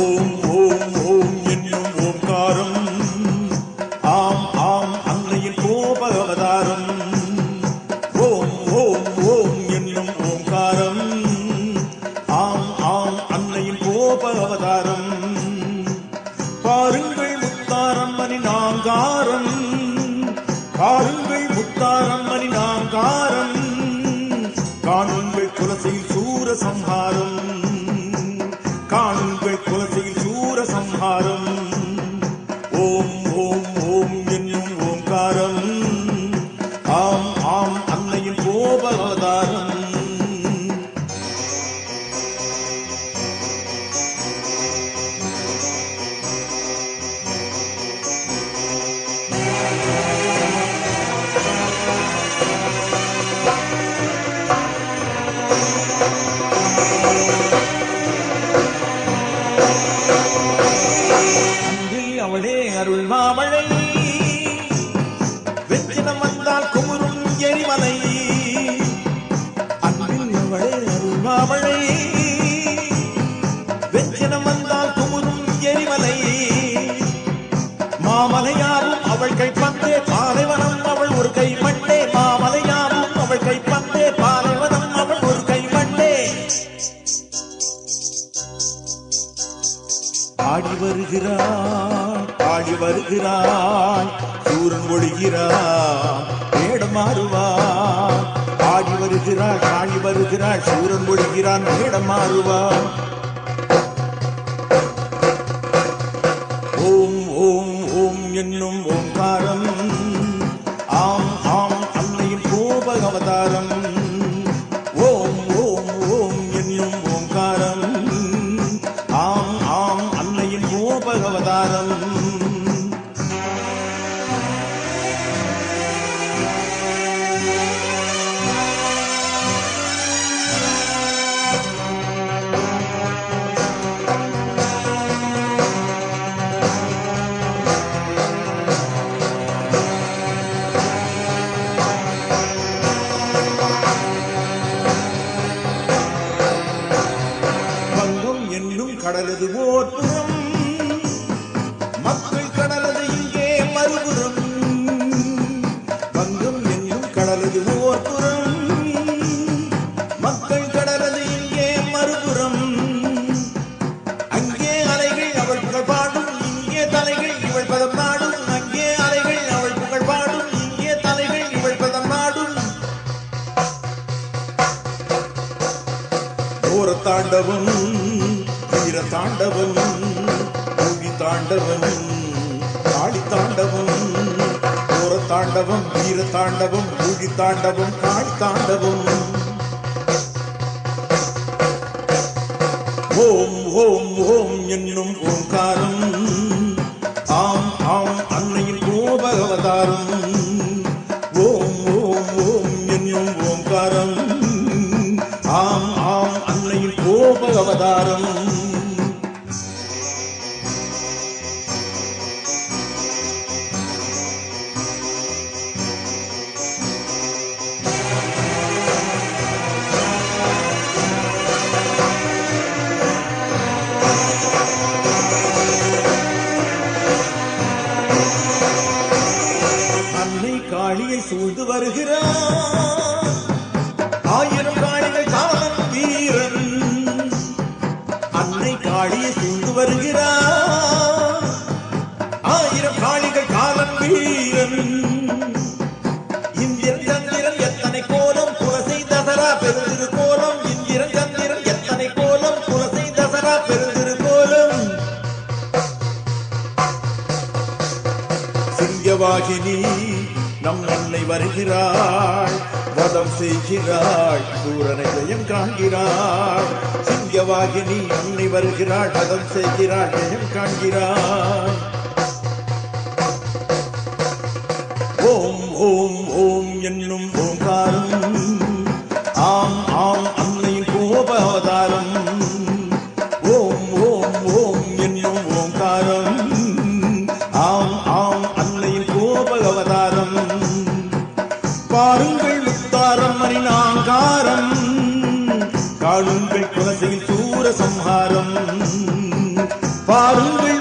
ஓம் ஓம் ஓம் என்னும் ஓம்காரம் ஆம் ஆம் அன்னையின் கோப அவதாரம். ஓம் ஓம் ஓம் என்னும் ஓம்காரம் ஆம் ஆம் அன்னையின் கோப அவதாரம். பாருங்கள் முத்தாரம்மனின் ஆங்காரம், பாருங்கள் முத்தாரம்மனின் ஆங்காரம், காணுங்கள் குலசையில் சூரசம்ஹாரம், காணுங்கள் குலசையில் சூரசம்ஹாரம். ஓம் ஓம் ஓம் என்னும் ஓம்காரம் ஆம் ஆம் அன்னையின் கோப அவதாரம். அவளே அருள் மாமழை, வெற்றினம் வந்தால் குமுறும் எரிமலை. அன்பில் அவளே அருள் மாமழை, வெற்றினம் வந்தால் குமுறும் எரிமலை. மாமலையாரும் அவள் கைப்பந்தே, பாலைவனம் அவள் ஒரு கை மண்டே. மாமலையாரும் அவள் கைப்பந்தே, பாலைவனம் அவள் ஒரு கை மண்டே. ஆடி வருகிறான் ஆடி வருகிறான், சூரன் ஒழிகிறான் மேடம் மாறுவான். ஆடி வருகிறாள் ஆடி வருகிறாள், சூரன் ஒழிகிறான் மேடம் மாறுவான். ஓம் ஓம் ஓம் என்னும் ஓம்காரம் ஆம் ஆம் அன்னையின் கோப அவதாரம். ஓம் ஓம் ஓம் என்னும் ஓம்காரம் ஆம் ஆம் அன்னையின் கோப அவதாரம். வங்கம் என்னும் கடலது ஓர் புறம், மக்கள் கடலது இங்கே மறுபுறம். வங்கம் என்னும் கடலது ஓர் புறம், மக்கள் கடலது இங்கே மறுபுறம். அங்கே அலைகள் அவள் புகழ் பாடும், இங்கே தலைகள் இவள் பதம் நாடும். அங்கே அலைகள் அவள் புகழ் பாடும், இங்கே தலைகள் இவள் பதம் நாடும். ஓர தாண்டவம் வீர தாண்டவம், பூமி தாண்டவம் காளி தாண்டவம். ஓர தாண்டவம் வீர தாண்டவம், பூமி தாண்டவம் காளி தாண்டவம். ஓம் ஓம் ஓம் என்னும் ஓம்காரம் ஆம் ஆம் அன்னையின் கோப அவதாரம். ஓம் ஓம் ஓம் என்னும் ஓம்காரம் ஆம் ஆம் அன்னையின் கோப அவதாரம். அன்னை காளியை சூழ்ந்து வருகிறார், ஆயிரம் காளிகள் காவலன் வீரன். அன்னை காளியை சூழ்ந்து வருகிறார், ஆயிரம் காளிகள் காவலன் வீரன். இந்திரன் சந்திரன் எத்தனை கோலம், குலசை தசரா பெருந்திரு கோலம். இந்திரன் சந்திரன் எத்தனை கோலம், குலசை தசரா பெருந்திரு கோலம். சிங்கவாகினி நம் அன்னை வருகிறாள், வதம் செய்கிறாள், சூரனை ஜெயம் காண்கிறாள். சிங்கவாகினி அன்னை வருகிறாள், வதம் செய்கிறாள், ஜெயம் காண்கிறாள். ஓம் ஓம் ஓம் என்னும் ஓம்காரம் ஆம் ஆம் அன்னையின் கோப அவதாரம். ஓம் ஓம் ஓம் என்னும் ஓம்காரம் ஆம் ஆம் அன்னையின் கோப அவதாரம். பாருங்கள் முத்தாரம்மனின் ஆங்காரம், காணுங்கள் குலசையில் சூரசம்ஹாரம். பாருங்கள்